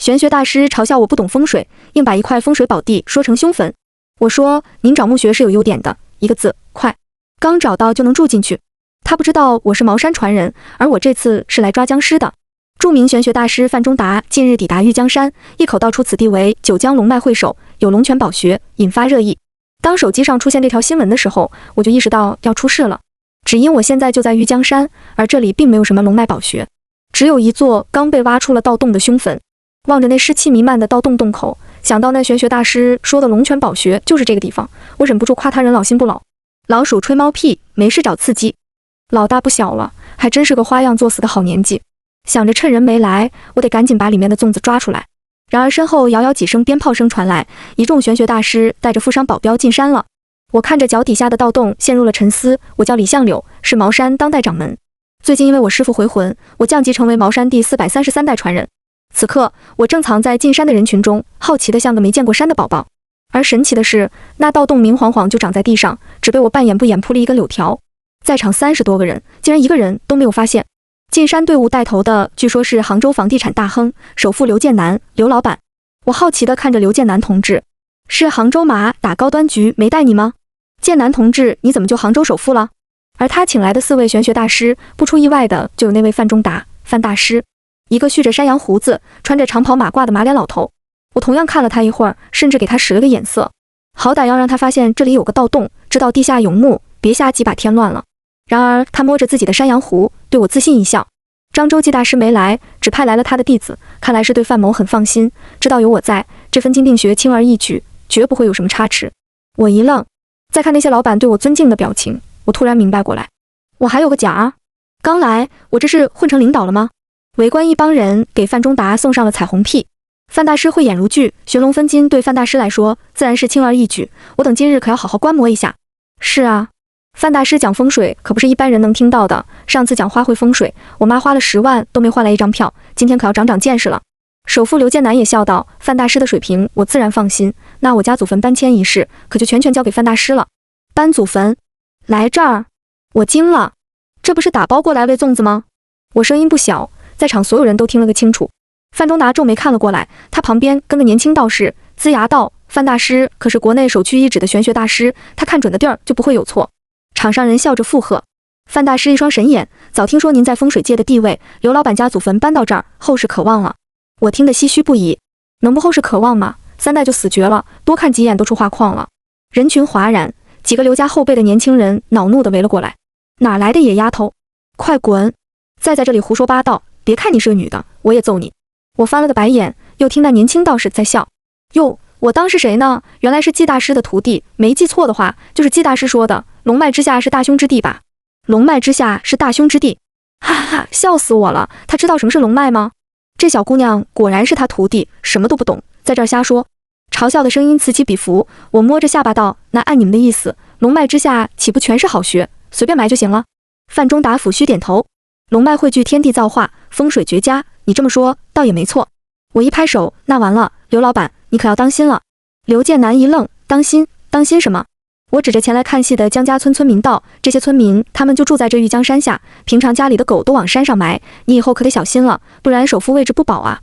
玄学大师嘲笑我不懂风水，硬把一块风水宝地说成凶坟。我说您找墓穴是有优点的，一个字，快，刚找到就能住进去。他不知道我是茅山传人，而我这次是来抓僵尸的。著名玄学大师范中达近日抵达玉江山，一口道出此地为九江龙脉会首，有龙泉宝穴，引发热议。当手机上出现这条新闻的时候，我就意识到要出事了。只因我现在就在玉江山，而这里并没有什么龙脉宝穴，只有一座刚被挖出了盗洞的凶坟。望着那湿气弥漫的盗洞洞口，想到那玄学大师说的龙泉宝穴就是这个地方，我忍不住夸他人老心不老。老鼠吹猫屁，没事找刺激。老大不小了，还真是个花样作死的好年纪。想着趁人没来，我得赶紧把里面的粽子抓出来。然而身后遥遥几声鞭炮声传来，一众玄学大师带着负伤保镖进山了。我看着脚底下的盗洞，陷入了沉思。我叫李相柳，是茅山当代掌门。最近因为我师父回魂，我降级成为茅山第433代传人。此刻我正藏在进山的人群中，好奇的像个没见过山的宝宝。而神奇的是，那盗洞明晃晃就长在地上，只被我半掩不掩铺了一根柳条。在场30多个人，竟然一个人都没有发现。进山队伍带头的，据说是杭州房地产大亨首富刘建南，刘老板。我好奇地看着刘建南同志，是杭州马打高端局没带你吗？建南同志，你怎么就杭州首富了？而他请来的4位玄学大师，不出意外的就有那位范中达，范大师，一个蓄着山羊胡子、穿着长袍马褂的马脸老头。我同样看了他一会儿，甚至给他使了个眼色，好歹要让他发现这里有个盗洞，知道地下有墓，别瞎几把添乱了。然而他摸着自己的山羊胡，对我自信一笑。张周记大师没来，只派来了他的弟子，看来是对范某很放心，知道有我在，这分金定穴轻而易举，绝不会有什么差池。我一愣，再看那些老板对我尊敬的表情，我突然明白过来，我还有个假儿。刚来，我这是混成领导了吗？围观一帮人给范中达送上了彩虹屁。范大师慧眼如炬，寻龙分金对范大师来说自然是轻而易举，我等今日可要好好观摩一下。是啊，范大师讲风水可不是一般人能听到的。上次讲花卉风水，我妈花了10万都没换来一张票，今天可要长长见识了。首富刘建南也笑道，范大师的水平我自然放心，那我家祖坟搬迁一事可就全交给范大师了。搬祖坟？来这儿？我惊了，这不是打包过来喂粽子吗？我声音不小，在场所有人都听了个清楚。范中达皱眉看了过来，他旁边跟个年轻道士，龇牙道，范大师可是国内首屈一指的玄学大师，他看准的地儿就不会有错。场上人笑着附和，范大师一双神眼，早听说您在风水界的地位，刘老板家祖坟搬到这儿，后世可望了。我听得唏嘘不已，能不后世可望吗？3代就死绝了，多看几眼都出画框了。人群哗然，几个刘家后辈的年轻人恼怒地围了过来，哪来的野丫头，快滚！再在这里胡说八道，别看你是个女的，我也揍你。我翻了个白眼，又听那年轻道士在笑。哟，我当是谁呢？原来是季大师的徒弟，没记错的话，就是季大师说的，龙脉之下是大凶之地吧？龙脉之下是大凶之地，哈哈哈，笑死我了！他知道什么是龙脉吗？这小姑娘果然是他徒弟，什么都不懂，在这儿瞎说。嘲笑的声音此起彼伏，我摸着下巴道，那按你们的意思，龙脉之下岂不全是好学，随便埋就行了？范中达抚须点头，龙脉汇聚天地造化，风水绝佳，你这么说倒也没错。我一拍手，那完了，刘老板，你可要当心了。刘建南一愣，当心？当心什么？我指着前来看戏的江家村村民道，这些村民他们就住在这玉江山下，平常家里的狗都往山上埋，你以后可得小心了，不然首富位置不保啊。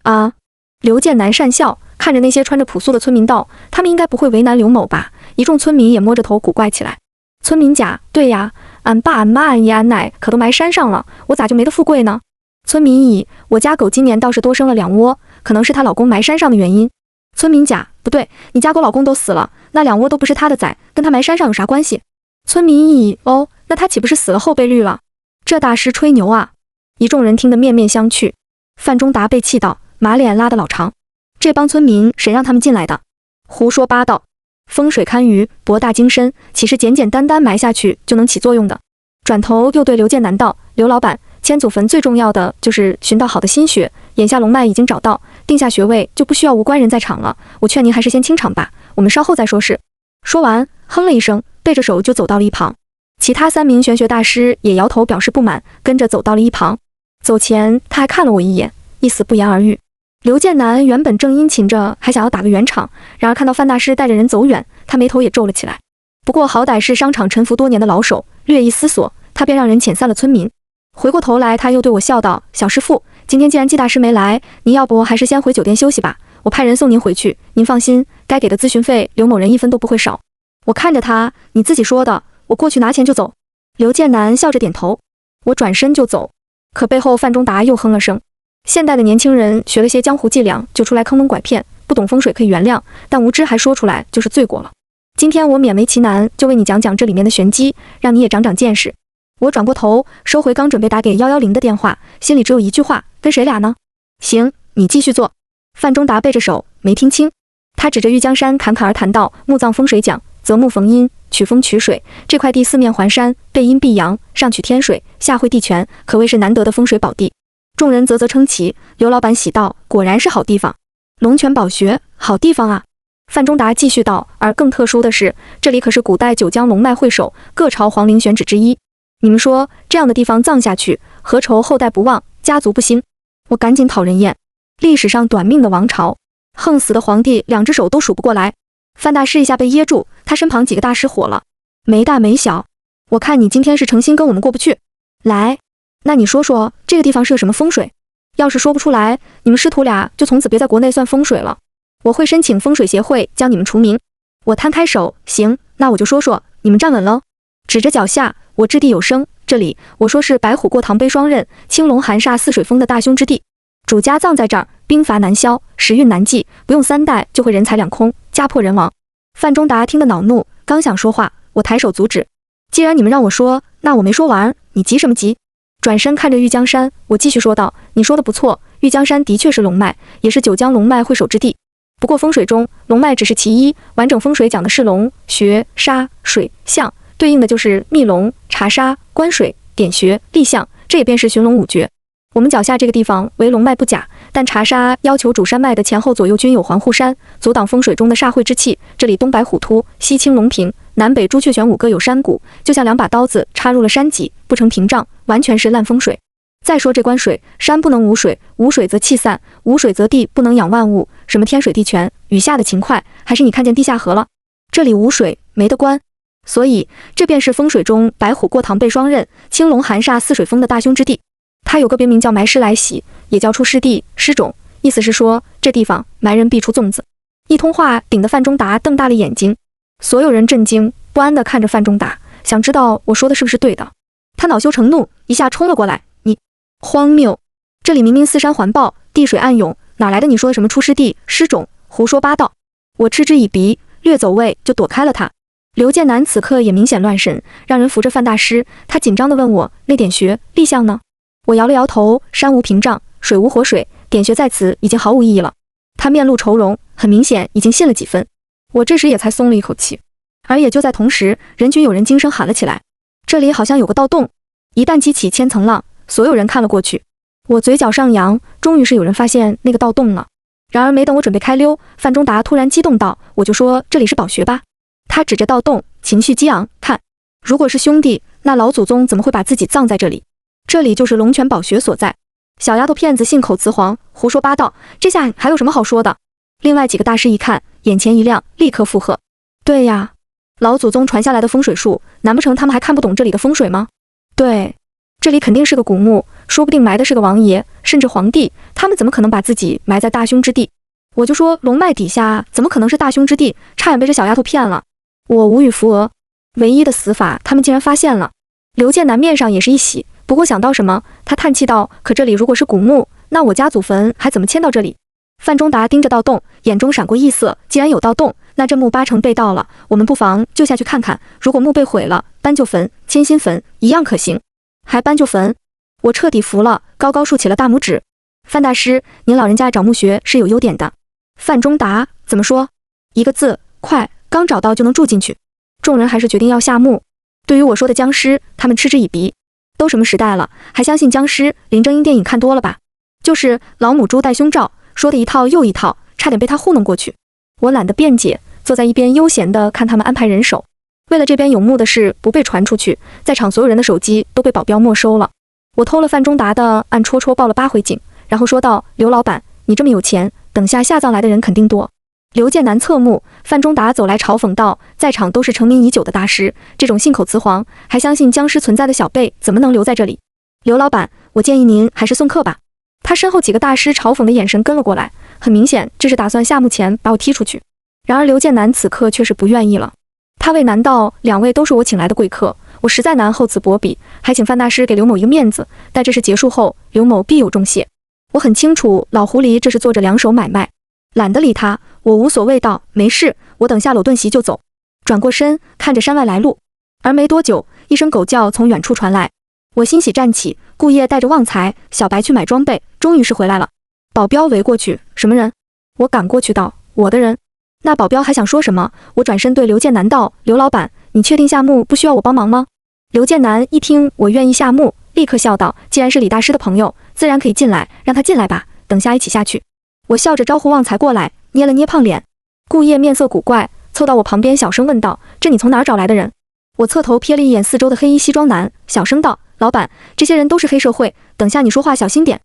啊！刘建南讪笑，看着那些穿着朴素的村民道，他们应该不会为难刘某吧？一众村民也摸着头古怪起来。村民甲，对呀，俺爸俺妈俺爷俺奶可都埋山上了，我咋就没得富贵呢？村民乙，我家狗今年倒是多生了2窝，可能是她老公埋山上的原因。村民甲，不对，你家狗老公都死了，那2窝都不是他的崽，跟他埋山上有啥关系？村民乙，哦，那他岂不是死了后备率了？这大师吹牛啊！一众人听得面面相觑。范中达被气到，马脸拉得老长。这帮村民谁让他们进来的？胡说八道！风水堪舆，博大精深，岂是简简单单埋下去就能起作用的？转头又对刘建南道，刘老板，迁祖坟最重要的就是寻到好的心血，眼下龙脉已经找到，定下穴位就不需要无关人在场了，我劝您还是先清场吧，我们稍后再说事。说完，哼了一声，背着手就走到了一旁。其他3名玄学大师也摇头表示不满，跟着走到了一旁。走前，他还看了我一眼，意思不言而喻。刘建南原本正殷勤着，还想要打个圆场，然而看到范大师带着人走远，他眉头也皱了起来。不过好歹是商场沉浮多年的老手，略一思索，他便让人遣散了村民。回过头来，他又对我笑道：“小师傅，今天既然季大师没来，您要不还是先回酒店休息吧，我派人送您回去。您放心，该给的咨询费刘某人1分都不会少。”我看着他，你自己说的，我过去拿钱就走。刘建南笑着点头。我转身就走，可背后范中达又哼了声。现代的年轻人学了些江湖伎俩，就出来坑蒙拐骗，不懂风水可以原谅，但无知还说出来就是罪过了。今天我勉为其难，就为你讲讲这里面的玄机，让你也长长见识。我转过头，收回刚准备打给110的电话，心里只有一句话：跟谁俩呢？行，你继续做。范中达背着手，没听清。他指着玉江山侃侃而谈道：木葬风水讲，择木逢阴，取风取水。这块地四面环山，背阴避阳，上取天水，下会地泉，可谓是难得的风水宝地。众人啧啧称奇。刘老板喜道：果然是好地方，龙泉宝穴，好地方啊。范中达继续道：而更特殊的是，这里可是古代九江龙脉会首，各朝皇陵选址之一。你们说这样的地方葬下去，何愁后代不旺，家族不兴？我赶紧讨人厌。历史上短命的王朝，横死的皇帝2只手都数不过来。范大师一下被噎住，他身旁几个大师火了：没大没小，我看你今天是诚心跟我们过不去。来，那你说说这个地方是个什么风水？要是说不出来，你们师徒俩就从此别在国内算风水了，我会申请风水协会将你们除名。我摊开手，行，那我就说说，你们站稳喽。指着脚下，我掷地有声，这里我说是白虎过堂悲双刃，青龙含煞似水风的大凶之地，主家葬在这儿，兵伐难消，时运难继，不用3代就会人财两空，家破人亡。范中达听得恼怒，刚想说话，我抬手阻止。既然你们让我说，那我没说完，你急什么急？转身看着玉江山，我继续说道：你说的不错，玉江山的确是龙脉，也是九江龙脉会首之地。不过风水中，龙脉只是其一，完整风水讲的是龙、穴、沙、水、象，对应的就是密龙、查沙、观水、点穴、立象，这也便是寻龙5诀。我们脚下这个地方为龙脉不假，但查沙要求主山脉的前后左右均有环护山，阻挡风水中的煞晦之气。这里东白虎突，西青龙平，南北朱雀玄5个有山谷，就像2把刀子插入了山脊，不成屏障，完全是烂风水。再说这观水，山不能无水，无水则气散，无水则地不能养万物，什么天水地泉，雨下的勤快，还是你看见地下河了？这里无水，没得观。所以这便是风水中白虎过堂被双刃，青龙含煞似水风的大凶之地。它有个别名叫埋尸来袭，也叫出尸地、尸种，意思是说这地方埋人必出粽子。一通话顶得范中达瞪大了眼睛，所有人震惊不安地看着范中达，想知道我说的是不是对的。他恼羞成怒，一下冲了过来：你荒谬！这里明明4山环抱，地水暗涌，哪来的你说的什么出尸地、尸种？胡说八道！我嗤之以鼻，略走位就躲开了他。刘建南此刻也明显乱神，让人扶着范大师，他紧张地问我：那点穴、立象呢？我摇了摇头，山无屏障，水无活水，点穴在此已经毫无意义了。他面露愁容，很明显已经信了几分。我这时也才松了一口气。而也就在同时，人群有人惊声喊了起来：这里好像有个盗洞！一旦激起千层浪，所有人看了过去。我嘴角上扬，终于是有人发现那个盗洞了。然而没等我准备开溜，范中达突然激动道：我就说这里是宝穴吧。他指着盗洞，情绪激昂，看，如果是兄弟，那老祖宗怎么会把自己葬在这里？这里就是龙泉宝穴所在。小丫头片子信口雌黄，胡说八道，这下还有什么好说的？另外几个大师一看，眼前一亮，立刻附和：对呀，老祖宗传下来的风水术，难不成他们还看不懂这里的风水吗？对，这里肯定是个古墓，说不定埋的是个王爷，甚至皇帝，他们怎么可能把自己埋在大凶之地？我就说龙脉底下怎么可能是大凶之地，差点被这小丫头骗了。我无语扶额，唯一的死法他们竟然发现了。刘建南面上也是一喜，不过想到什么，他叹气道：可这里如果是古墓，那我家祖坟还怎么迁到这里？范中达盯着盗洞，眼中闪过异色，既然有盗洞，那这墓8成被盗了，我们不妨就下去看看，如果墓被毁了，搬旧坟迁新坟一样可行。还搬旧坟？我彻底服了，高高竖起了大拇指。范大师，您老人家找墓穴是有优点的。范中达怎么说？1个字：快，刚找到就能住进去。众人还是决定要下墓。对于我说的僵尸，他们嗤之以鼻。都什么时代了，还相信僵尸？林正英电影看多了吧？就是老母猪戴胸罩，说的一套又一套，差点被他糊弄过去。我懒得辩解，坐在一边悠闲地看他们安排人手。为了这边有墓的事不被传出去，在场所有人的手机都被保镖没收了。我偷了范中达的，暗戳戳报了8回警，然后说道：刘老板，你这么有钱，等下葬来的人肯定多。刘建南侧目，范中达走来嘲讽道：在场都是成名已久的大师，这种信口雌黄还相信僵尸存在的小辈怎么能留在这里？刘老板，我建议您还是送客吧。他身后几个大师嘲讽的眼神跟了过来，很明显这是打算下幕前把我踢出去。然而刘建南此刻却是不愿意了，他为难道2位都是我请来的贵客，我实在难厚此薄彼，还请范大师给刘某一个面子，待这事结束后，刘某必有重谢。我很清楚老狐狸这是做着2手买卖，懒得理他，我无所谓道，没事，我等下搂顿席就走。转过身看着山外来路，而没多久，一声狗叫从远处传来，我欣喜站起，顾烨带着旺财、小白去买装备，终于是回来了。保镖围过去，什么人？我赶过去道，我的人。那保镖还想说什么，我转身对刘建南道，刘老板，你确定下幕不需要我帮忙吗？刘建南一听我愿意下幕，立刻笑道，既然是李大师的朋友，自然可以进来，让他进来吧，等下一起下去。我笑着招呼旺财过来，捏了捏胖脸。顾烨面色古怪，凑到我旁边小声问道，这你从哪儿找来的人？我侧头瞥了一眼四周的黑衣西装男，小声道，老板，这些人都是黑社会，等下你说话小心点。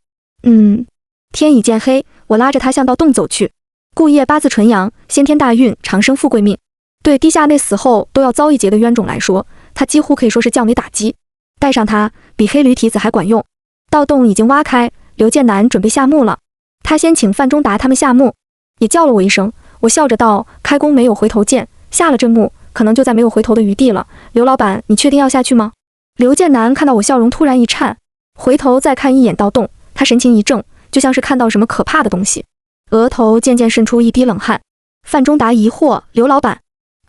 天已渐黑，我拉着他向道洞走去。顾烨八字纯阳，先天大运，长生富贵命，对地下内死后都要遭一劫的冤种来说，他几乎可以说是降维打击。带上他，比黑驴蹄子还管用。盗洞已经挖开，刘建南准备下幕了。他先请范中达他们下幕，也叫了我一声。我笑着道，开弓没有回头箭，下了这幕，可能就再没有回头的余地了。刘老板，你确定要下去吗？刘建南看到我笑容突然一颤，回头再看一眼盗洞，他神情一怔，就像是看到什么可怕的东西，额头渐渐渗出一滴冷汗。范中达疑惑，刘老板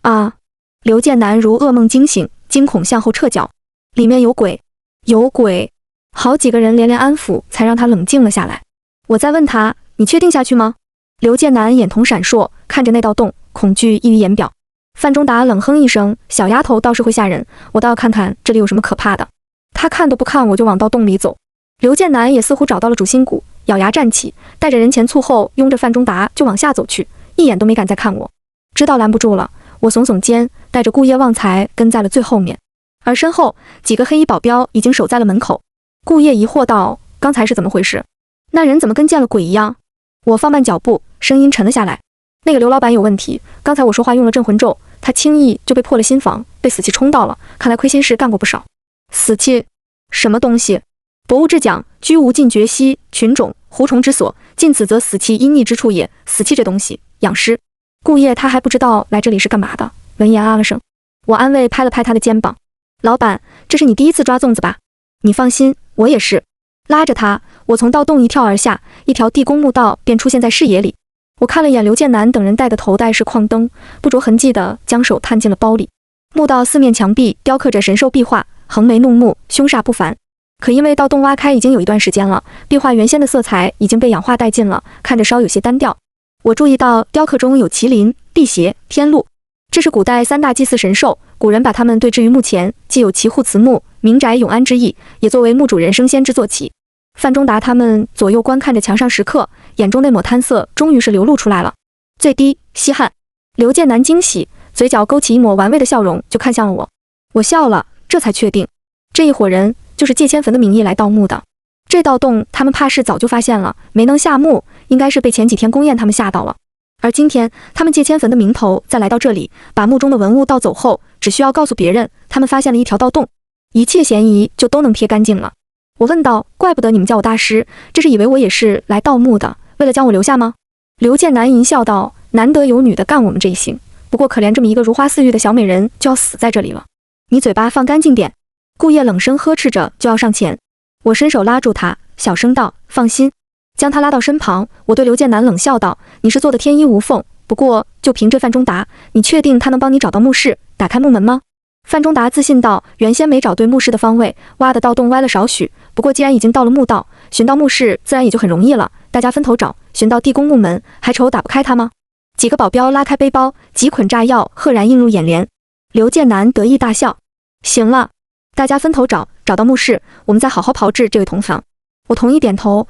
啊！刘建南如噩梦惊醒，惊恐向后撤脚，里面有鬼，有鬼！好几个人连连安抚，才让他冷静了下来。我再问他，你确定下去吗？刘建南眼瞳闪烁，看着那道洞，恐惧溢于言表。范中达冷哼一声，小丫头倒是会吓人，我倒要看看这里有什么可怕的。他看都不看我就往盗洞里走。刘建南也似乎找到了主心骨，咬牙站起，带着人前簇后，拥着范中达就往下走去，一眼都没敢再看我。知道拦不住了，我耸耸肩，带着顾烨旺财跟在了最后面，而身后几个黑衣保镖已经守在了门口。顾烨疑惑道，刚才是怎么回事？那人怎么跟见了鬼一样？我放慢脚步，声音沉了下来。那个刘老板有问题，刚才我说话用了镇魂咒，他轻易就被破了心房，被死气冲到了，看来亏心事干过不少。死气？什么东西？博物志讲，居无尽绝息，群种狐虫之所，尽此则死气阴逆之处也。死气这东西，养尸。顾烨他还不知道来这里是干嘛的。闻言啊了声，我安慰拍了拍他的肩膀，老板，这是你第一次抓粽子吧？你放心，我也是。拉着他，我从盗洞一跳而下，一条地宫墓道便出现在视野里。我看了眼刘建南等人戴的头戴式矿灯，不着痕迹地将手探进了包里。墓道四面墙壁雕刻着神兽壁画，横眉怒目，凶煞不凡。可因为盗洞挖开已经有一段时间了，壁画原先的色彩已经被氧化殆尽了，看着稍有些单调。我注意到雕刻中有麒麟、辟邪、天鹿，这是古代3大祭祀神兽，古人把它们对置于墓前，既有祈护慈墓、民宅永安之意，也作为墓主人升仙之坐骑。范中达他们左右观看着墙上石刻，眼中那抹贪色终于是流露出来了。最低稀罕。刘建南惊喜，嘴角勾起一抹玩味的笑容，就看向了我。我笑了，这才确定，这一伙人就是借迁坟的名义来盗墓的。这盗洞他们怕是早就发现了，没能下墓，应该是被前几天宫宴他们吓到了。而今天他们借迁坟的名头再来到这里，把墓中的文物盗走后，只需要告诉别人他们发现了一条盗洞，一切嫌疑就都能撇干净了。我问道，怪不得你们叫我大师，这是以为我也是来盗墓的，为了将我留下吗？刘建南淫笑道，难得有女的干我们这一行，不过可怜这么一个如花似玉的小美人就要死在这里了。你嘴巴放干净点。顾烨冷声呵斥着就要上前，我伸手拉住他，小声道，放心。将他拉到身旁，我对刘建南冷笑道，你是做的天衣无缝，不过就凭这范中达，你确定他能帮你找到墓室，打开墓门吗？范中达自信道，原先没找对墓室的方位，挖的盗洞歪了少许，不过既然已经到了墓道，寻到墓室自然也就很容易了，大家分头找，寻到地宫墓门，还愁打不开它吗？几个保镖拉开背包，几捆炸药赫然映入眼帘。刘建南得意大笑，行了，大家分头找，找到墓室，我们再好好炮制这位同行。我同意点头，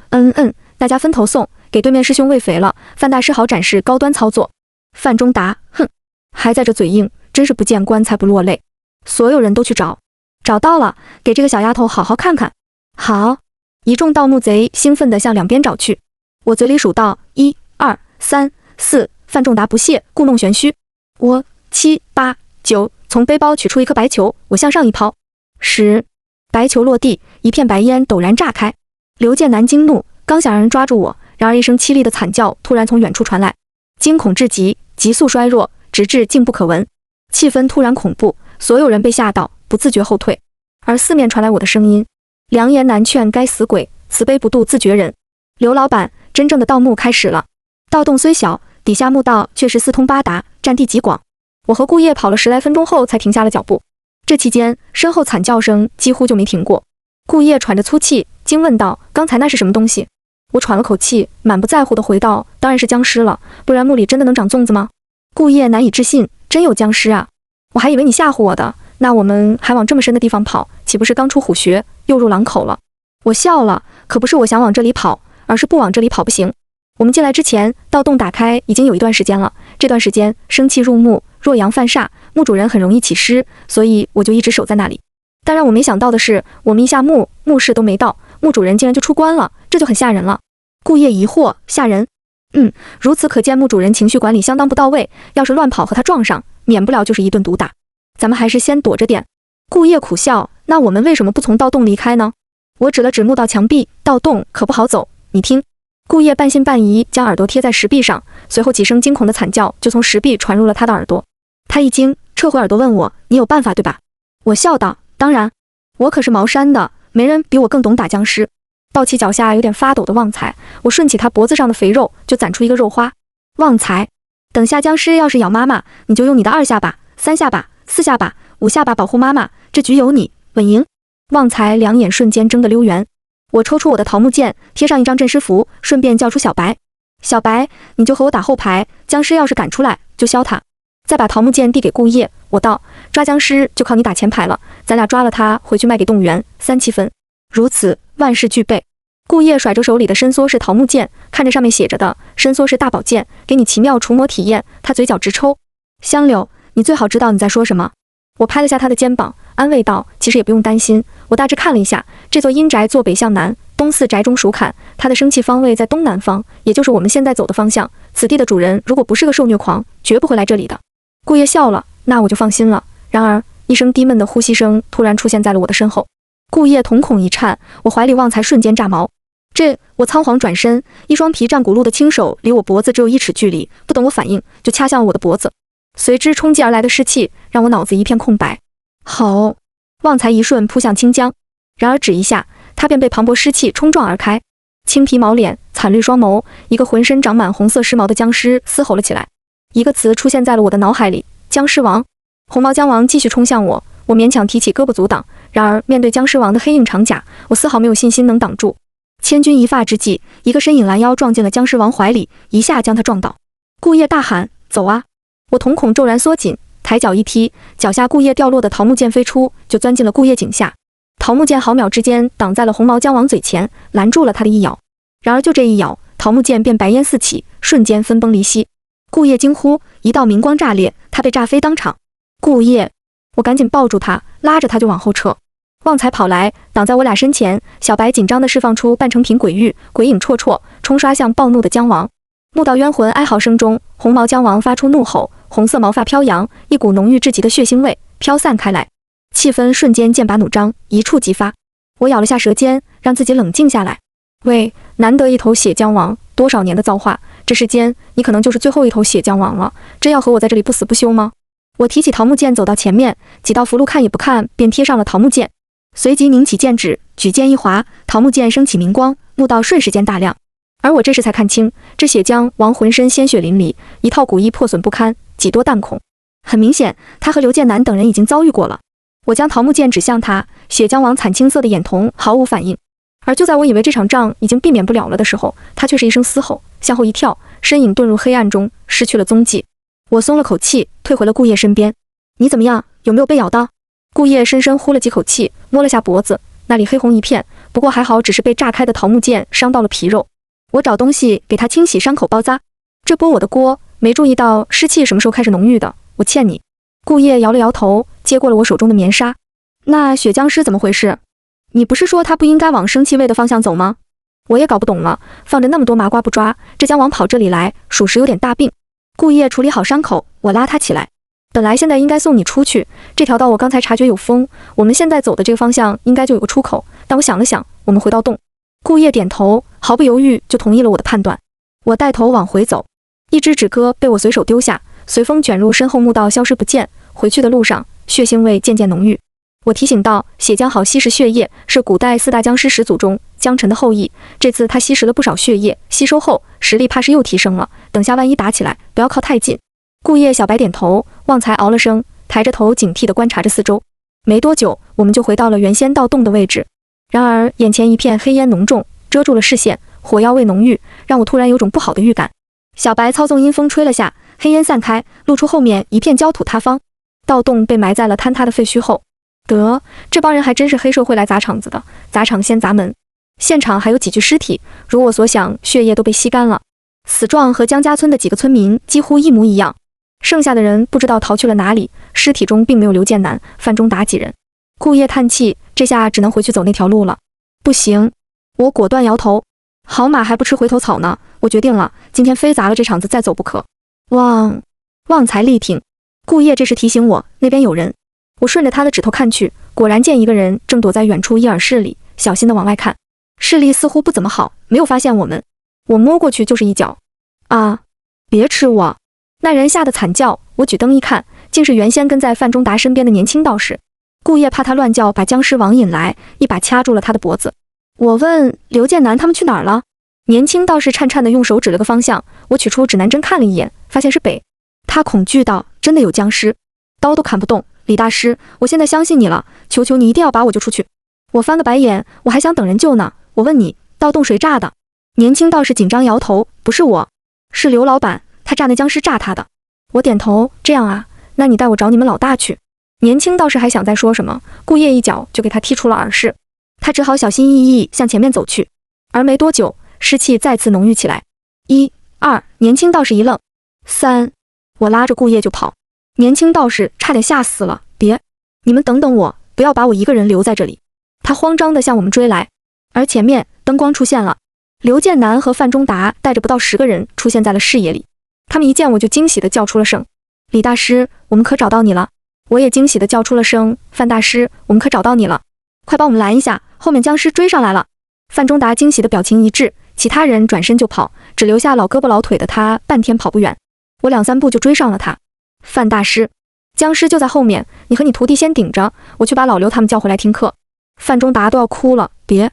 大家分头送，给对面师兄喂肥了，范大师好展示高端操作。范中达，哼，还在这嘴硬，真是不见棺材不落泪。所有人都去找，找到了，给这个小丫头好好看看。好，一众盗墓贼兴奋地向两边找去。我嘴里数道：1、2、3、4。范仲达不屑，故弄玄虚。我7、8、9，从背包取出一颗白球，我向上一抛，10。白球落地，一片白烟陡然炸开。刘建南惊怒，刚想让人抓住我，然而一声凄厉的惨叫突然从远处传来，惊恐至极，急速衰弱，直至静不可闻。气氛突然恐怖，所有人被吓到，不自觉后退。而四面传来我的声音：良言难劝该死鬼，慈悲不渡自绝人。刘老板，真正的盗墓开始了。盗洞虽小，底下墓道却是四通八达，占地极广。我和顾烨跑了10来分钟后才停下了脚步。这期间，身后惨叫声几乎就没停过。顾烨喘着粗气，惊问道：“刚才那是什么东西？”我喘了口气，满不在乎地回道：“当然是僵尸了，不然墓里真的能长粽子吗？”顾烨难以置信：“真有僵尸啊！我还以为你吓唬我的。那我们还往这么深的地方跑，岂不是刚出虎穴，又入狼口了？”我笑了，可不是我想往这里跑，而是不往这里跑不行。我们进来之前，盗洞打开已经有一段时间了。这段时间生气入墓，若阳犯煞，墓主人很容易起尸，所以我就一直守在那里。但让我没想到的是，我们一下墓，墓室都没到，墓主人竟然就出关了，这就很吓人了。顾烨疑惑：吓人？如此可见墓主人情绪管理相当不到位，要是乱跑和他撞上，免不了就是一顿毒打。咱们还是先躲着点。顾烨苦笑：那我们为什么不从盗洞离开呢？我指了指墓道墙壁，盗洞可不好走，你听。顾烨半信半疑，将耳朵贴在石壁上，随后几声惊恐的惨叫就从石壁传入了他的耳朵。他一惊，撤回耳朵问我：你有办法对吧？我笑道：当然，我可是茅山的，没人比我更懂打僵尸。抱起脚下有点发抖的旺财，我顺起他脖子上的肥肉，就攒出一个肉花。旺财，等下僵尸要是咬妈妈，你就用你的2下巴、3下巴、4下巴、5下巴保护妈妈，这局有你稳赢。旺财两眼瞬间睁得溜圆。我抽出我的桃木剑，贴上一张镇尸符，顺便叫出小白：小白，你就和我打后排，僵尸要是赶出来就削他。再把桃木剑递给顾烨，我道：抓僵尸就靠你打前排了，咱俩抓了他回去卖给动物园，3七分。如此，万事俱备。顾烨甩着手里的伸缩式桃木剑，看着上面写着的伸缩式大宝剑，给你奇妙除魔体验，他嘴角直抽。香柳，你最好知道你在说什么。我拍了下他的肩膀，安慰道：其实也不用担心，我大致看了一下，这座阴宅坐北向南，东4宅中属坎，它的生气方位在东南方，也就是我们现在走的方向。此地的主人如果不是个受虐狂，绝不会来这里的。顾烨笑了，那我就放心了。然而，一声低闷的呼吸声突然出现在了我的身后。顾烨瞳孔一颤，我怀里旺财瞬间炸毛。我仓皇转身，一双皮战骨露的轻手离我脖子只有1尺距离，不等我反应，就掐向了我的脖子。随之冲击而来的湿气让我脑子一片空白。吼！旺财一瞬扑向清江，然而只一下，他便被磅礴湿气冲撞而开。青皮毛脸，惨绿双眸，一个浑身长满红色尸毛的僵尸嘶吼了起来。一个词出现在了我的脑海里：僵尸王。红毛僵王继续冲向我，我勉强提起胳膊阻挡，然而面对僵尸王的黑硬长甲，我丝毫没有信心能挡住。千钧一发之际，一个身影拦腰撞进了僵尸王怀里，一下将他撞倒。顾烨大喊：走啊！我瞳孔骤然缩紧，抬脚一踢，脚下顾烨掉落的桃木剑飞出，就钻进了顾烨颈下。桃木剑毫秒之间挡在了红毛僵王嘴前，拦住了他的一咬。然而就这一咬，桃木剑便白烟四起，瞬间分崩离析。顾烨惊呼，一道明光炸裂，他被炸飞当场。顾烨，我赶紧抱住他，拉着他就往后撤。旺财跑来，挡在我俩身前。小白紧张地释放出半成品鬼域，鬼影绰绰，冲刷向暴怒的僵王。墓道冤魂哀嚎声中，红毛僵王发出怒吼，红色毛发飘扬，一股浓郁至极的血腥味飘散开来，气氛瞬间剑拔弩张，一触即发。我咬了下舌尖，让自己冷静下来。喂，难得一头血僵王，多少年的造化，这世间你可能就是最后一头血僵王了，真要和我在这里不死不休吗？我提起桃木剑走到前面，几道符箓看也不看便贴上了桃木剑，随即拧起剑指，举剑一划，桃木剑升起明光，墓道瞬时间大亮。而我这时才看清，这血僵王浑身鲜血淋漓，一套古衣破损不堪，几多弹孔。很明显，他和刘建南等人已经遭遇过了。我将桃木剑指向他，血僵王惨青色的眼瞳毫无反应。而就在我以为这场仗已经避免不了了的时候，他却是一声嘶吼，向后一跳，身影遁入黑暗中，失去了踪迹。我松了口气，退回了顾烨身边。你怎么样？有没有被咬到？顾烨深深呼了几口气，摸了下脖子，那里黑红一片，不过还好只是被炸开的桃木剑伤到了皮肉。我找东西给他清洗伤口包扎。这波我的锅，没注意到湿气什么时候开始浓郁的，我欠你。顾烨摇了摇头，接过了我手中的棉纱。那血僵尸怎么回事？你不是说他不应该往生气味的方向走吗？我也搞不懂了，放着那么多麻瓜不抓，这僵王跑这里来，属实有点大病。顾烨处理好伤口，我拉他起来。本来现在应该送你出去，这条道我刚才察觉有风，我们现在走的这个方向应该就有个出口。但我想了想，我们回到洞。顾叶点头，毫不犹豫就同意了我的判断。我带头往回走，一只纸鸽被我随手丢下，随风卷入身后墓道，消失不见。回去的路上，血腥味渐渐浓郁。我提醒道，血浆好吸食血液，是古代4大僵尸始祖中江辰的后裔。这次他吸食了不少血液，吸收后实力怕是又提升了。等下万一打起来，不要靠太近。顾叶小白点头，旺财嗷了声，抬着头警惕地观察着四周。没多久，我们就回到了原先盗洞的位置。然而眼前一片黑烟浓重，遮住了视线，火药味浓郁，让我突然有种不好的预感。小白操纵阴风吹了下，黑烟散开，露出后面一片焦土塌方。盗洞被埋在了坍塌的废墟后。得，这帮人还真是黑社会来砸场子的，砸场先砸门。现场还有几具尸体，如我所想，血液都被吸干了。死状和江家村的几个村民几乎一模一样。剩下的人不知道逃去了哪里，尸体中并没有刘建南、范中达几人。顾叶叹气，这下只能回去走那条路了。不行，我果断摇头。好马还不吃回头草呢，我决定了，今天非砸了这场子再走不可。旺财力挺。顾叶这时提醒我，那边有人。我顺着他的指头看去，果然见一个人正躲在远处一耳室里，小心地往外看，视力似乎不怎么好，没有发现我们。我摸过去就是一脚。啊！别吃我！那人吓得惨叫，我举灯一看，竟是原先跟在范中达身边的年轻道士。顾叶怕他乱叫把僵尸王引来，一把掐住了他的脖子。我问刘建南他们去哪儿了？年轻道士颤颤地用手指了个方向，我取出指南针看了一眼，发现是北。他恐惧道：真的有僵尸，刀都砍不动。李大师，我现在相信你了，求求你一定要把我救出去。我翻个白眼，我还想等人救呢。我问你，盗洞谁炸的？年轻道士紧张摇头，不是我，是刘老板，他炸那僵尸炸他的。我点头，这样啊，那你带我找你们老大去。年轻道士还想再说什么，顾叶一脚就给他踢出了耳室，他只好小心翼翼向前面走去。而没多久，湿气再次浓郁起来。1、2，年轻道士一愣。3，我拉着顾叶就跑。年轻道士差点吓死了，别，你们等等我，不要把我一个人留在这里。他慌张地向我们追来，而前面灯光出现了，刘建南和范中达带着不到10个人出现在了视野里。他们一见我就惊喜地叫出了声：李大师，我们可找到你了。我也惊喜地叫出了声：范大师，我们可找到你了，快帮我们拦一下，后面僵尸追上来了。范中达惊喜的表情一致，其他人转身就跑，只留下老胳膊老腿的他半天跑不远。我2、3步就追上了他。范大师，僵尸就在后面，你和你徒弟先顶着，我去把老刘他们叫回来听课。范中达都要哭了，别，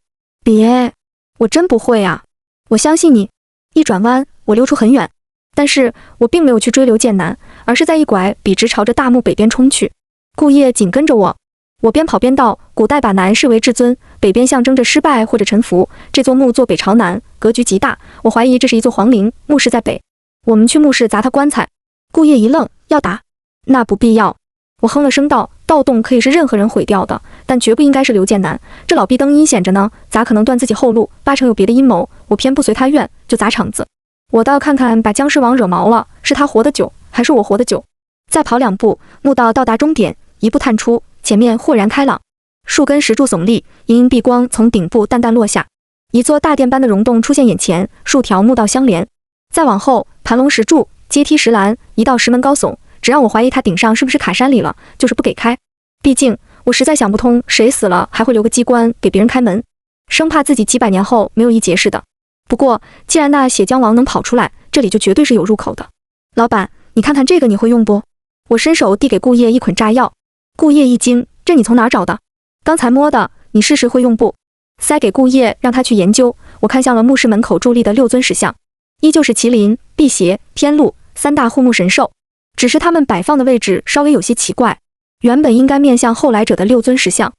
我真不会啊，我相信你。一转弯，我溜出很远，但是我并没有去追刘建南，而是在一拐笔直朝着大墓北边冲去。顾叶紧跟着我，我边跑边道：古代把南视为至尊，北边象征着失败或者臣服，这座墓坐北朝南，格局极大，我怀疑这是一座皇陵，墓室在北，我们去墓室砸他棺材。顾叶一愣，要打？那不必要。我哼了声道：盗洞可以是任何人毁掉的，但绝不应该是刘建南，这老逼灯阴险着呢，咋可能断自己后路？8成有别的阴谋，我偏不随他愿，就砸场子。我倒看看把僵尸王惹毛了，是他活得久，还是我活得久？再跑2步，墓道到达终点，一步探出，前面豁然开朗，树根石柱耸立，隐隐碧光从顶部淡淡落下，一座大殿般的溶洞出现眼前，数条墓道相连。再往后，盘龙石柱，阶梯石栏，一道石门高耸，只让我怀疑它顶上是不是卡山里了，就是不给开。毕竟我实在想不通，谁死了还会留个机关给别人开门，生怕自己几百年后没有一结似的。不过既然那血浆王能跑出来，这里就绝对是有入口的。老板，你看看这个，你会用不？我伸手递给顾叶一捆炸药。顾叶一惊，这你从哪儿找的？刚才摸的，你试试会用不？塞给顾叶让他去研究。我看向了墓室门口伫立的6尊石像，依旧是麒麟、辟邪、天禄3大护墓神兽，只是他们摆放的位置稍微有些奇怪，原本应该面向后来者的6尊石像，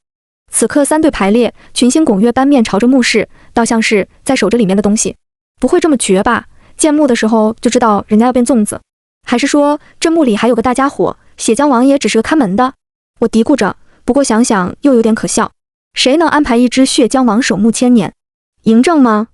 此刻3队排列，群星拱月般面朝着墓室，倒像是在守着里面的东西。不会这么绝吧？建墓的时候就知道人家要变粽子，还是说这墓里还有个大家伙，血浆王爷只是个看门的？我嘀咕着，不过想想又有点可笑，谁能安排一只血浆王守墓1000年？嬴政吗？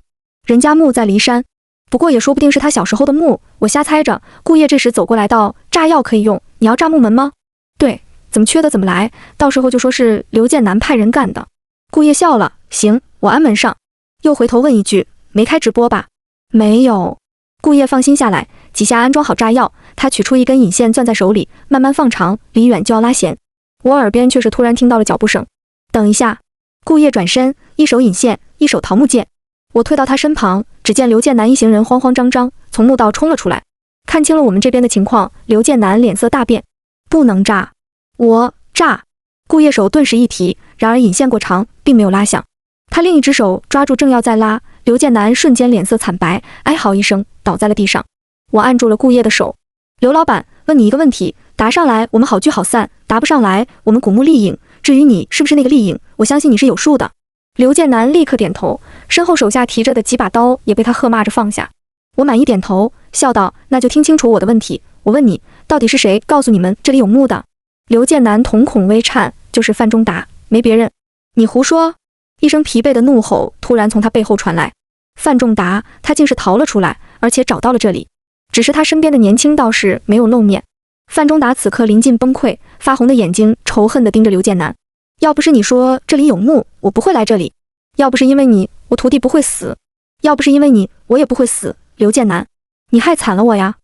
人家墓在骊山，不过也说不定是他小时候的墓，我瞎猜着。顾叶这时走过来道：炸药可以用，你要炸木门吗？对，怎么缺德怎么来，到时候就说是刘建南派人干的。顾叶笑了，行，我安门上。又回头问一句，没开直播吧？没有。顾叶放心下来，几下安装好炸药，他取出一根引线攥在手里，慢慢放长，离远就要拉弦。我耳边却是突然听到了脚步声。等一下！顾烨转身，一手引线，一手桃木剑。我退到他身旁，只见刘建南一行人慌慌张张从墓道冲了出来。看清了我们这边的情况，刘建南脸色大变。不能炸！我炸！顾烨手顿时一提，然而引线过长，并没有拉响。他另一只手抓住正要再拉，刘建南瞬间脸色惨白，哀嚎一声倒在了地上。我按住了顾烨的手。刘老板，问你一个问题，答上来我们好聚好散，答不上来我们古墓丽影。至于你是不是那个丽影，我相信你是有数的。刘建南立刻点头，身后手下提着的几把刀也被他喝骂着放下。我满意点头，笑道：那就听清楚我的问题，我问你，到底是谁告诉你们这里有墓的？刘建南瞳孔微颤，就是范中达，没别人。你胡说！一声疲惫的怒吼突然从他背后传来。范仲达，他竟是逃了出来，而且找到了这里。只是他身边的年轻道士没有露面。范仲达此刻临近崩溃，发红的眼睛仇恨地盯着刘建南。要不是你说这里有墓，我不会来这里；要不是因为你，我徒弟不会死；要不是因为你，我也不会死。刘建南，你害惨了我呀！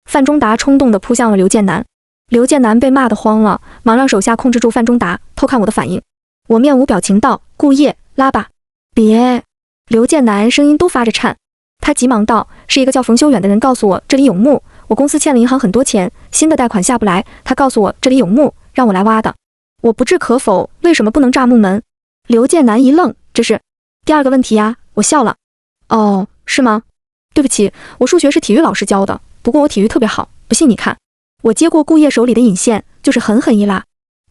范仲达冲动地扑向了刘建南。刘建南被骂得慌了，忙让手下控制住范仲达，偷看我的反应。我面无表情道：顾烨，拉吧。别！刘建南声音都发着颤。他急忙道：是一个叫冯修远的人告诉我这里有墓，我公司欠了银行很多钱，新的贷款下不来，他告诉我这里有墓，让我来挖的。我不置可否，为什么不能炸墓门？刘建南一愣，这是第二个问题呀。我笑了。哦，是吗？对不起，我数学是体育老师教的，不过我体育特别好，不信你看。我接过顾烨手里的引线，就是狠狠一拉。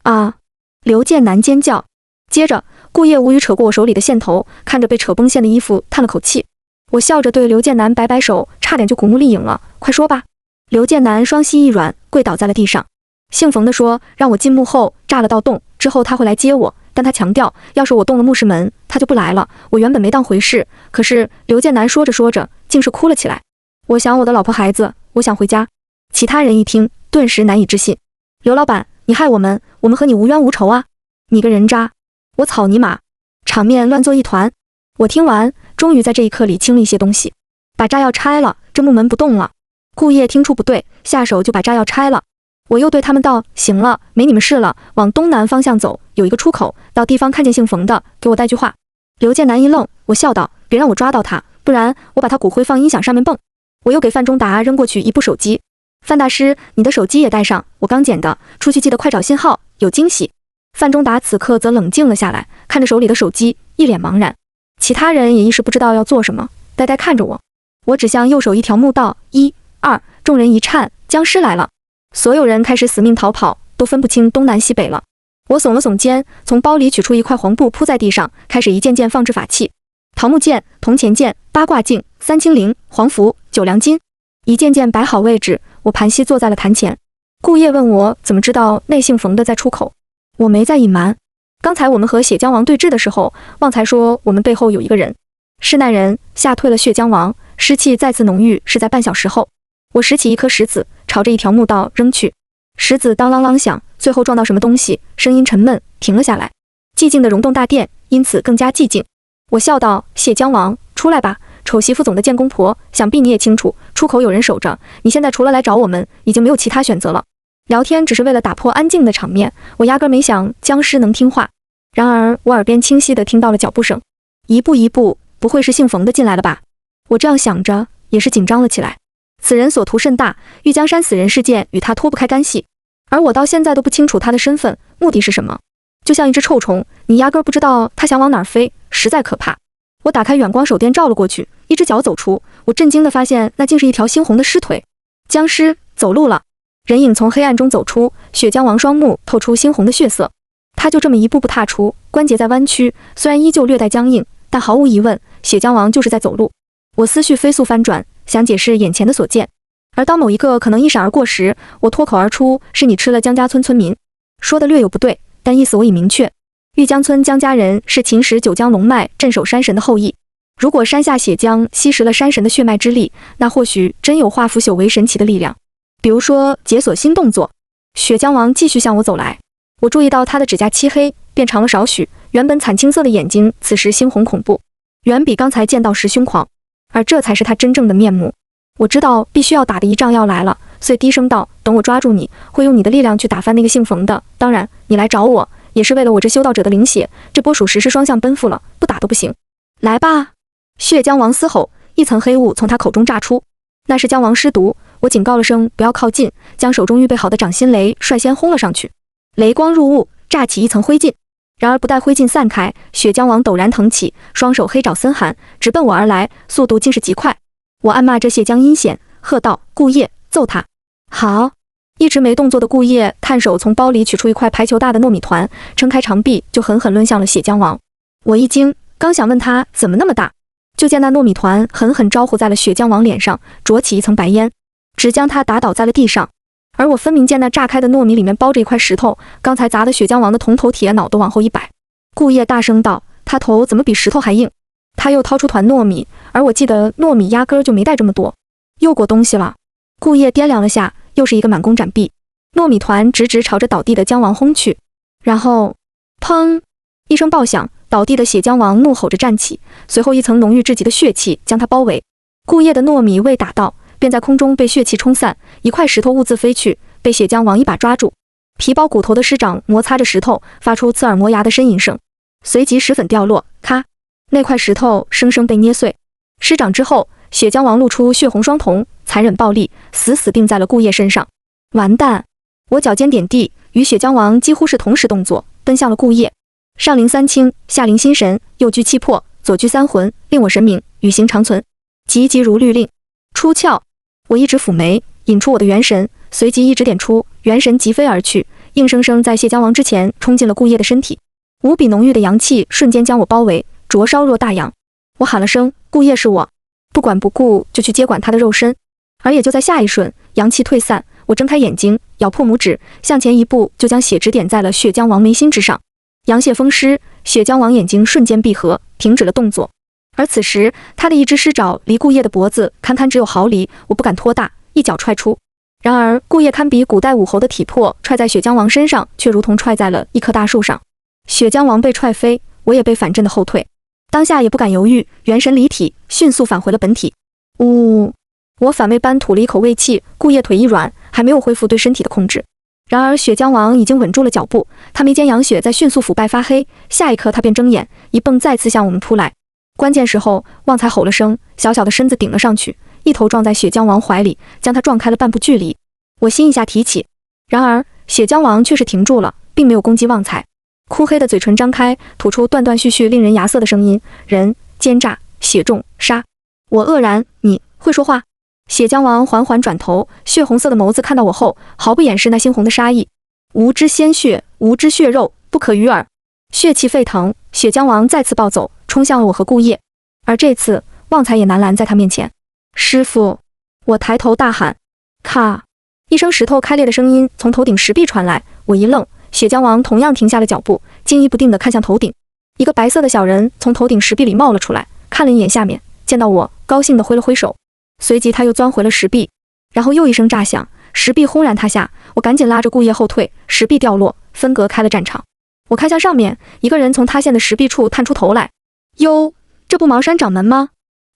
啊！刘建南尖叫。接着，顾烨无语扯过我手里的线头，看着被扯崩线的衣服，叹了口气。我笑着对刘建南摆摆手，差点就古墓丽影了，快说吧。刘建南双膝一软，跪倒在了地上。姓冯的说，让我进墓后炸了道洞，之后他会来接我，但他强调，要是我动了墓室门，他就不来了。我原本没当回事，可是刘建南说着说着，竟是哭了起来。我想我的老婆孩子，我想回家。其他人一听，顿时难以置信。刘老板，你害我们和你无冤无仇啊！你个人渣！我草泥马！场面乱作一团。我听完，终于在这一刻理清了一些东西。把炸药拆了，这木门不动了。顾烨听出不对，下手就把炸药拆了。我又对他们道：行了，没你们事了，往东南方向走，有一个出口，到地方看见姓冯的，给我带句话。刘建南一愣，我笑道：别让我抓到他，不然我把他骨灰放音响上面蹦。我又给范中达扔过去一部手机。范大师，你的手机也带上，我刚捡的，出去记得快找信号，有惊喜。范中达此刻则冷静了下来，看着手里的手机，一脸茫然。其他人也一时不知道要做什么，呆呆看着我。我指向右手一条墓道，1、2，众人一颤，僵尸来了。所有人开始死命逃跑，都分不清东南西北了。我耸了耸肩，从包里取出一块黄布铺在地上，开始一件件放置法器：桃木剑、铜钱剑、八卦镜、三清灵、黄符、九良金，一件件摆好位置。我盘膝坐在了坛前。顾烨问我怎么知道那姓冯的在出口，我没再隐瞒。刚才我们和血浆王对峙的时候，旺财说我们背后有一个人，是那人吓退了血浆王，尸气再次浓郁是在半小时后。我拾起一颗石子，朝着一条墓道扔去，石子当啷啷响，最后撞到什么东西，声音沉闷，停了下来。寂静的溶洞大殿因此更加寂静。我笑道：血浆王，出来吧，丑媳妇总的贱公婆，想必你也清楚，出口有人守着，你现在除了来找我们，已经没有其他选择了。聊天只是为了打破安静的场面，我压根没想僵尸能听话。然而我耳边清晰地听到了脚步声，一步一步，不会是姓冯的进来了吧？我这样想着，也是紧张了起来。此人所图甚大，玉江山死人事件与他脱不开干系，而我到现在都不清楚他的身份，目的是什么。就像一只臭虫，你压根不知道他想往哪儿飞，实在可怕。我打开远光手电照了过去，一只脚走出，我震惊地发现那竟是一条猩红的尸腿。僵尸走路了，人影从黑暗中走出，血浆王双目透出猩红的血色。他就这么一步步踏出，关节在弯曲，虽然依旧略带僵硬，但毫无疑问，血浆王就是在走路。我思绪飞速翻转，想解释眼前的所见，而当某一个可能一闪而过时，我脱口而出：是你吃了江家村村民。说的略有不对，但意思我已明确。玉江村江家人是秦时九江龙脉镇守山神的后裔，如果山下血浆吸食了山神的血脉之力，那或许真有化腐朽为神奇的力量，比如说解锁新动作。血浆王继续向我走来，我注意到他的指甲漆黑，变长了少许，原本惨青色的眼睛此时猩红恐怖，远比刚才见到时凶狂，而这才是他真正的面目。我知道必须要打的一仗要来了，遂低声道：“等我抓住你，会用你的力量去打翻那个姓冯的。当然，你来找我也是为了我这修道者的灵血，这波属实是双向奔赴了，不打都不行。来吧！”血浆王嘶吼，一层黑雾从他口中炸出，那是姜王尸毒。我警告了声不要靠近，将手中预备好的掌心雷率先轰了上去，雷光入雾，炸起一层灰烬。然而不待灰烬散开，血浆王陡然腾起，双手黑爪森寒，直奔我而来，速度竟是极快。我暗骂这血浆阴险，喝道：“顾叶，揍他！”好！一直没动作的顾叶探手从包里取出一块排球大的糯米团，撑开长臂就狠狠抡向了血浆王。我一惊，刚想问他怎么那么大，就见那糯米团狠狠招呼在了血浆王脸上，灼起一层白烟，直将他打倒在了地上。而我分明见那炸开的糯米里面包着一块石头，刚才砸的血浆王的铜头铁脑都往后一摆。顾叶大声道：“他头怎么比石头还硬？”他又掏出团糯米，而我记得糯米压根儿就没带这么多，又裹东西了。顾叶掂量了下，又是一个满弓斩臂，糯米团直直朝着倒地的姜王轰去。然后，砰！一声爆响，倒地的血浆王怒吼着站起，随后一层浓郁至极的血气将他包围。顾叶的糯米未打到，便在空中被血气冲散，一块石头兀自飞去，被血浆王一把抓住。皮包骨头的师长摩擦着石头，发出刺耳磨牙的呻吟声，随即石粉掉落，咔！那块石头生生被捏碎。施掌之后，血浆王露出血红双瞳，残忍暴力，死死定在了顾叶身上。完蛋！我脚尖点地，与血浆王几乎是同时动作，奔向了顾叶。上灵三清，下灵心神，右居气魄，左居三魂，令我神明，与行长存。急急如律令。出窍！我一指抚眉，引出我的元神，随即一指点出，元神疾飞而去，硬生生在血浆王之前冲进了顾叶的身体。无比浓郁的阳气瞬间将我包围，灼烧若大阳。我喊了声：“顾叶是我！”不管不顾就去接管他的肉身。而也就在下一瞬，阳气退散，我睁开眼睛，咬破拇指，向前一步，就将血指点在了血浆王眉心之上。阳血封尸，血浆王眼睛瞬间闭合，停止了动作。而此时，他的一只尸爪离顾叶的脖子堪堪只有毫厘，我不敢托大，一脚踹出。然而，顾叶堪比古代武侯的体魄，踹在血浆王身上，却如同踹在了一棵大树上。血浆王被踹飞，我也被反震的后退。当下也不敢犹豫，元神离体，迅速返回了本体。呜！我反胃般吐了一口胃气，顾叶腿一软，还没有恢复对身体的控制。然而血浆王已经稳住了脚步，他眉间阳血在迅速腐败发黑，下一刻他便睁眼，一蹦再次向我们扑来。关键时候，旺财吼了声，小小的身子顶了上去，一头撞在血浆王怀里，将他撞开了半步距离。我心一下提起，然而血浆王却是停住了，并没有攻击旺财。枯黑的嘴唇张开，吐出断断续续、令人牙涩的声音：“人奸诈，血重，杀！”我愕然：“你会说话？”血浆王缓缓转头，血红色的眸子看到我后，毫不掩饰那猩红的杀意：“无知鲜血，无知血肉，不可与耳！”血气沸腾，血浆王再次暴走，冲向了我和顾叶。而这次，旺财也难拦在他面前。师傅！我抬头大喊：“咔！”一声石头开裂的声音从头顶石壁传来，我一愣。血浆王同样停下了脚步，惊疑不定地看向头顶。一个白色的小人从头顶石壁里冒了出来，看了一眼下面，见到我，高兴地挥了挥手。随即他又钻回了石壁，然后又一声炸响，石壁轰然塌下。我赶紧拉着顾叶后退，石壁掉落，分隔开了战场。我看向上面，一个人从塌陷的石壁处探出头来。哟，这不茅山掌门吗？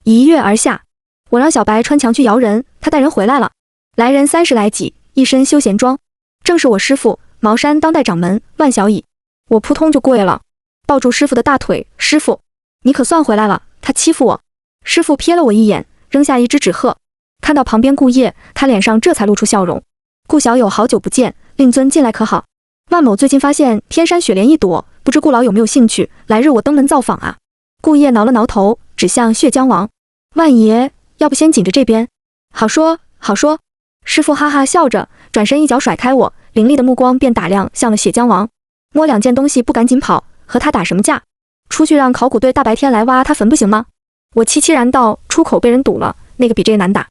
一跃而下。我让小白穿墙去摇人，他带人回来了。来人30来几，一身休闲装，正是我师父。茅山当代掌门万小乙。我扑通就跪了，抱住师傅的大腿：“师傅，你可算回来了！他欺负我！”师傅瞥了我一眼，扔下一只纸鹤。看到旁边顾叶，他脸上这才露出笑容：“顾小友好久不见，令尊进来可好？万某最近发现天山雪莲一朵，不知顾老有没有兴趣？来日我登门造访啊！”顾叶挠了挠头，指向血浆王：“万爷，要不先紧着这边？”“好说，好说。”师傅哈哈笑着，转身一脚甩开我。凌厉的目光便打量向了血浆王，摸两件东西不赶紧跑，和他打什么架？出去让考古队大白天来挖他坟不行吗？我凄凄然道：“出口被人堵了，那个比这个难打。”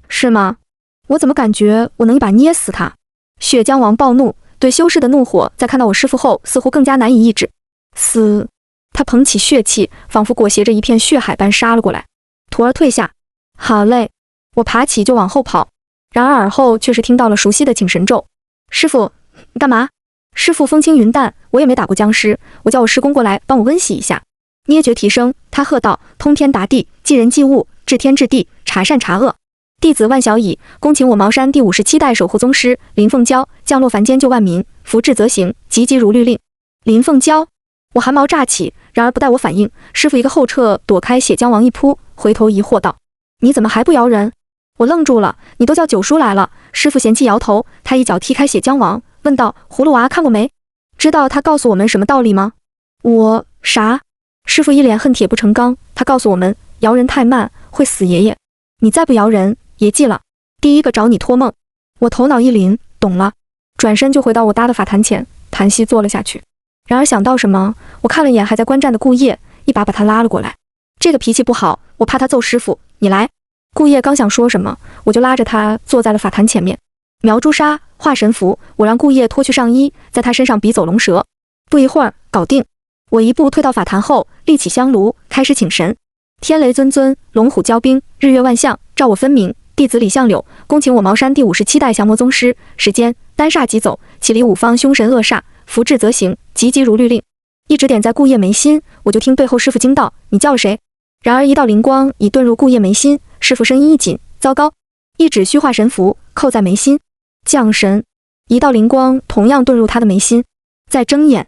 是吗？我怎么感觉我能一把捏死他？血浆王暴怒，对修士的怒火在看到我师父后似乎更加难以抑制。嘶！他捧起血气，仿佛裹挟着一片血海般杀了过来。徒儿退下。好嘞！我爬起就往后跑，然而耳后却是听到了熟悉的请神咒。师傅，你干嘛？师傅风轻云淡，我也没打过僵尸，我叫我师公过来帮我温习一下。捏诀提升，他喝道：“通天达地，济人济物，治天治地，察善察恶。”弟子万小乙，恭请我茅山第57代守护宗师林凤娇降落凡间救万民，福至则行，急急如律令。林凤娇，我汗毛乍起，然而不待我反应，师傅一个后撤躲开血浆王一扑，回头疑惑道：你怎么还不摇人？我愣住了，你都叫九叔来了。师傅嫌弃摇头，他一脚踢开血浆王，问道：葫芦娃看过没？知道他告诉我们什么道理吗？我啥？师傅一脸恨铁不成钢，他告诉我们摇人太慢会死爷爷，你再不摇人爷记了，第一个找你托梦。我头脑一凛，懂了，转身就回到我搭的法坛前，盘膝坐了下去。然而想到什么，我看了眼还在观战的顾叶，一把他拉了过来。这个脾气不好，我怕他揍师傅，你来。顾叶刚想说什么，我就拉着他坐在了法坛前面。描朱砂，画神符，我让顾叶脱去上衣，在他身上比走龙蛇。不一会儿，搞定。我一步退到法坛后，立起香炉，开始请神。天雷尊尊，龙虎交兵，日月万象，照我分明。弟子李相柳，恭请我茅山第57代降魔宗师。时间：单煞即走，起离五方凶神恶煞，福至则行，急急如律令。一指点在顾叶眉心，我就听背后师傅惊道：你叫了谁？然而一道灵光已遁入顾叶眉心，师傅声音一紧，糟糕！一指虚化神符，扣在眉心。降神，一道灵光同样遁入他的眉心。再睁眼，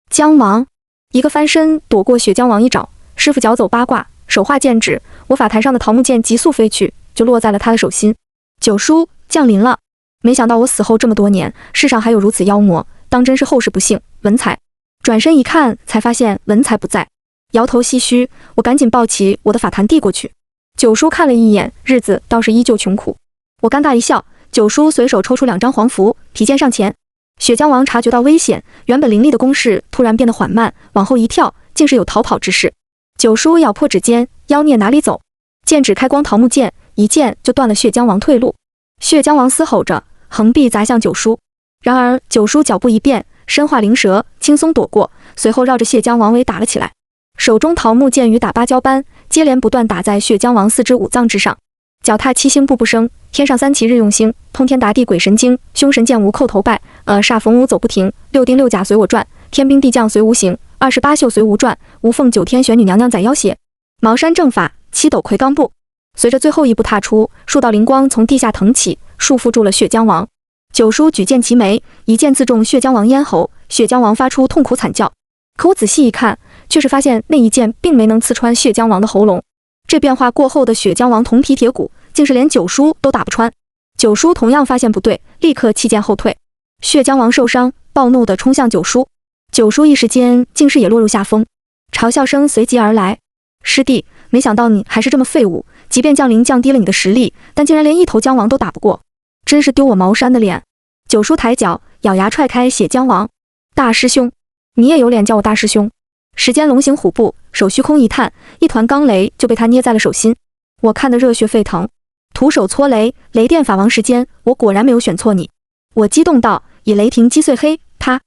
姜王，一个翻身躲过血浆王一爪。师傅脚走八卦，手画剑指，我法坛上的桃木剑急速飞去，就落在了他的手心。九叔降临了！没想到我死后这么多年，世上还有如此妖魔，当真是后世不幸。文才，转身一看，才发现文才不在，摇头唏嘘。我赶紧抱起我的法坛递过去。九叔看了一眼，日子倒是依旧穷苦。我尴尬一笑，九叔随手抽出2张黄符，提剑上前。血浆王察觉到危险，原本凌厉的攻势突然变得缓慢，往后一跳，竟是有逃跑之势。九叔咬破指尖，妖孽哪里走？剑指开光桃木剑，一剑就断了血浆王退路。血浆王嘶吼着，横臂砸向九叔。然而九叔脚步一变，身化灵蛇，轻松躲过，随后绕着血浆王围打了起来。手中桃木剑与打芭蕉般，接连不断打在血浆王四肢五脏之上。脚踏七星步步生，天上三奇日用星，通天达地鬼神经，凶神见无叩头拜，煞逢无走不停，六丁六甲随我转，天兵地将随无行，28宿随无转，无凤九天玄女娘娘宰妖邪。茅山正法七斗魁罡步。随着最后一步踏出，数道灵光从地下腾起，束缚住了血浆王。九叔举剑齐眉，一剑刺中血浆王咽喉，血浆王发出痛苦惨叫。可我仔细一看，却是发现那一剑并没能刺穿血浆王的喉咙。这变化过后的血浆王铜皮铁骨，竟是连九叔都打不穿。九叔同样发现不对，立刻弃剑后退。血浆王受伤，暴怒地冲向九叔。九叔一时间竟是也落入下风，嘲笑声随即而来。师弟，没想到你还是这么废物，即便降临降低了你的实力，但竟然连一头姜王都打不过，真是丢我茅山的脸。九叔抬脚咬牙踹开血浆王。大师兄，你也有脸叫我大师兄？时间龙行虎步，手虚空一探，一团钢雷就被他捏在了手心。我看得热血沸腾，徒手搓雷，雷电法王时间，我果然没有选错你。我激动道，以雷霆击碎黑。啪！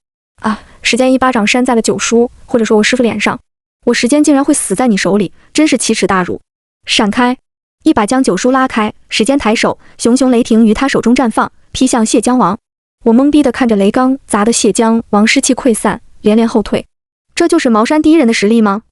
时间一巴掌扇在了九叔，或者说我师父脸上。我时间竟然会死在你手里，真是奇耻大辱。闪开！一把将九叔拉开，时间抬手，熊熊雷霆于他手中绽放，劈向血浆王。我懵逼地看着雷刚砸得血浆王尸气溃散，连连后退。这就是茅山第一人的实力吗？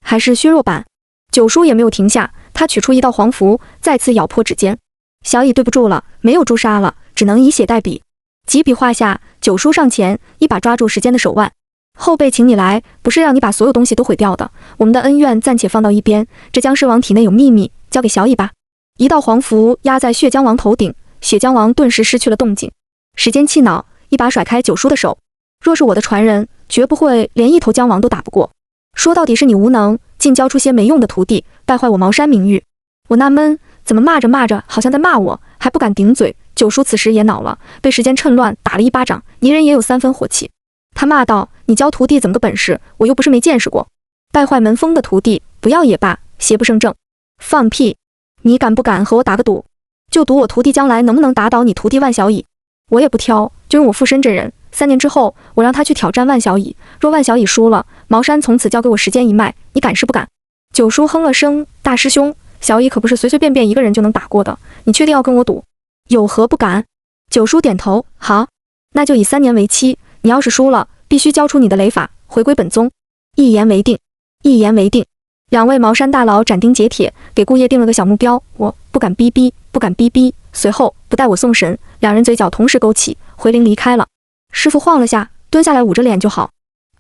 还是削弱版？九叔也没有停下，他取出一道黄符，再次咬破指尖。小乙对不住了，没有朱砂了，只能以血代笔。几笔画下，九叔上前，一把抓住时间的手腕。后辈请你来，不是让你把所有东西都毁掉的，我们的恩怨暂且放到一边，这僵尸王体内有秘密，交给小乙吧。一道黄符压在血浆王头顶，血浆王顿时失去了动静。时间气恼，一把甩开九叔的手。若是我的传人，绝不会连一头姜王都打不过。说到底是你无能，竟教出些没用的徒弟，败坏我茅山名誉。我纳闷，怎么骂着骂着好像在骂我，还不敢顶嘴。九叔此时也恼了，被时间趁乱打了一巴掌，泥人也有3分火气。他骂道：你教徒弟怎么个本事？我又不是没见识过。败坏门风的徒弟，不要也罢，邪不胜正。放屁！你敢不敢和我打个赌？就赌我徒弟将来能不能打倒你徒弟万小乙。我也不挑，就用我附身这人。3年之后，我让他去挑战万小乙，若万小乙输了，茅山从此交给我时间一脉，你敢是不敢？九叔哼了声，大师兄，小乙可不是随随便便一个人就能打过的，你确定要跟我赌？有何不敢？九叔点头，好，那就以3年为期，你要是输了，必须交出你的雷法，回归本宗。一言为定，一言为定。2位茅山大佬斩钉截铁给顾烨定了个小目标，我不敢逼逼，不敢逼逼。随后不待我送神，2人嘴角同时勾起，回灵离开了。师傅晃了下，蹲下来捂着脸就好。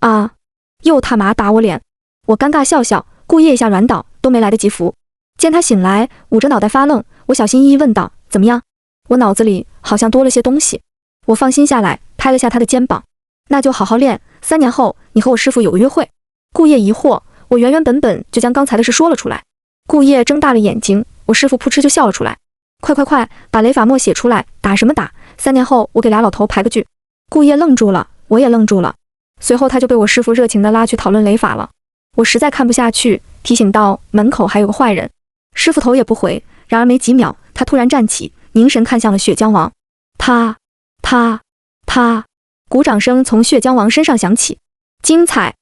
啊！又他妈打我脸！我尴尬笑笑，顾烨一下软倒，都没来得及扶。见他醒来，捂着脑袋发愣，我小心翼翼问道：“怎么样？”我脑子里好像多了些东西。我放心下来，拍了下他的肩膀：“那就好好练，3年后你和我师傅有个约会。”顾烨疑惑，我原本就将刚才的事说了出来。顾烨睁大了眼睛，我师傅扑哧就笑了出来：“快，把雷法墨写出来！打什么打？3年后我给俩老头排个剧。”顾烨愣住了，我也愣住了。随后他就被我师傅热情地拉去讨论雷法了。我实在看不下去，提醒道：“门口还有个坏人。”师傅头也不回，然而没几秒，他突然站起，凝神看向了血浆王。他，鼓掌声从血浆王身上响起。精彩！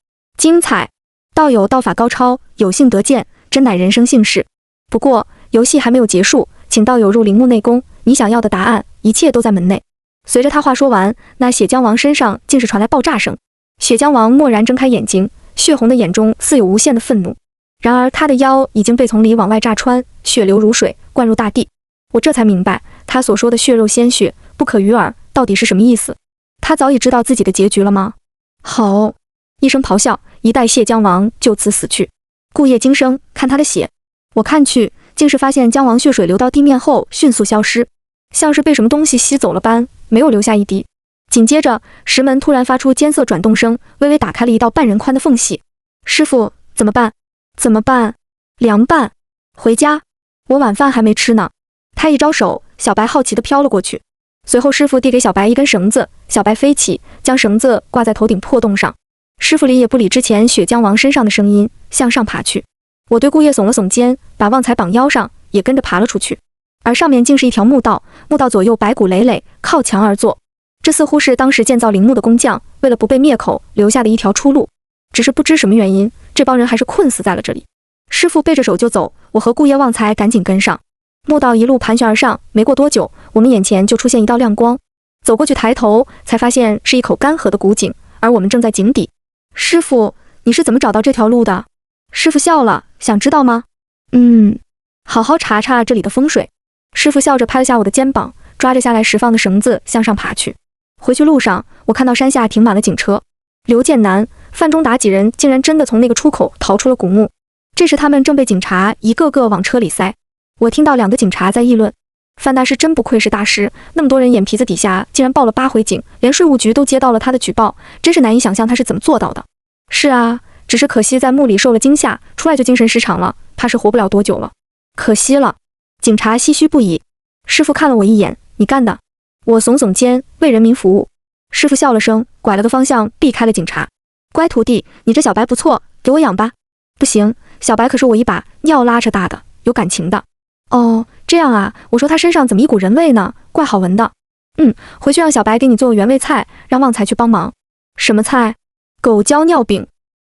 道友道法高超，有幸得见，真乃人生幸事。不过游戏还没有结束，请道友入陵墓内宫，你想要的答案，一切都在门内。随着他话说完，那血浆王身上竟是传来爆炸声。血浆王蓦然睁开眼睛，血红的眼中似有无限的愤怒。然而他的腰已经被从里往外炸穿，血流如水，灌入大地。我这才明白，他所说的血肉鲜血，不可与耳，到底是什么意思？他早已知道自己的结局了吗？吼！一声咆哮，一代血浆王就此死去。顾烨惊声，看他的血。我看去，竟是发现浆王血水流到地面后迅速消失，像是被什么东西吸走了般，没有留下一滴。紧接着，石门突然发出尖涩转动声，微微打开了一道半人宽的缝隙。师傅，怎么办？凉拌。回家。我晚饭还没吃呢。他一招手，小白好奇地飘了过去。随后师傅递给小白一根绳子，小白飞起，将绳子挂在头顶破洞上。师傅理也不理之前血浆王身上的声音，向上爬去。我对顾烨耸了耸肩，把旺财绑腰上，也跟着爬了出去。而上面竟是一条墓道，墓道左右白骨累累，靠墙而坐。这似乎是当时建造陵墓的工匠为了不被灭口留下的一条出路。只是不知什么原因，这帮人还是困死在了这里。师傅背着手就走，我和顾烨旺财赶紧跟上。墓道一路盘旋而上，没过多久，我们眼前就出现一道亮光。走过去抬头，才发现是一口干涸的古井，而我们正在井底。师傅，你是怎么找到这条路的？师傅笑了，想知道吗？好好查查这里的风水。师傅笑着拍了下我的肩膀，抓着下来释放的绳子向上爬去。回去路上，我看到山下停满了警车，刘建南、范中达几人竟然真的从那个出口逃出了古墓。这时他们正被警察一个个往车里塞。我听到2个警察在议论：范大师真不愧是大师，那么多人眼皮子底下竟然报了8回警，连税务局都接到了他的举报，真是难以想象他是怎么做到的。是啊，只是可惜在墓里受了惊吓，出来就精神失常了，怕是活不了多久了。可惜了。警察唏嘘不已。师傅看了我一眼：你干的？我耸耸肩，为人民服务。师傅笑了声，拐了个方向避开了警察。乖徒弟，你这小白不错，给我养吧。不行，小白可是我一把尿拉扯大的，有感情的。哦，这样啊，我说他身上怎么一股人味呢？怪好闻的。回去让小白给你做个原味菜，让旺财去帮忙。什么菜？狗胶尿饼。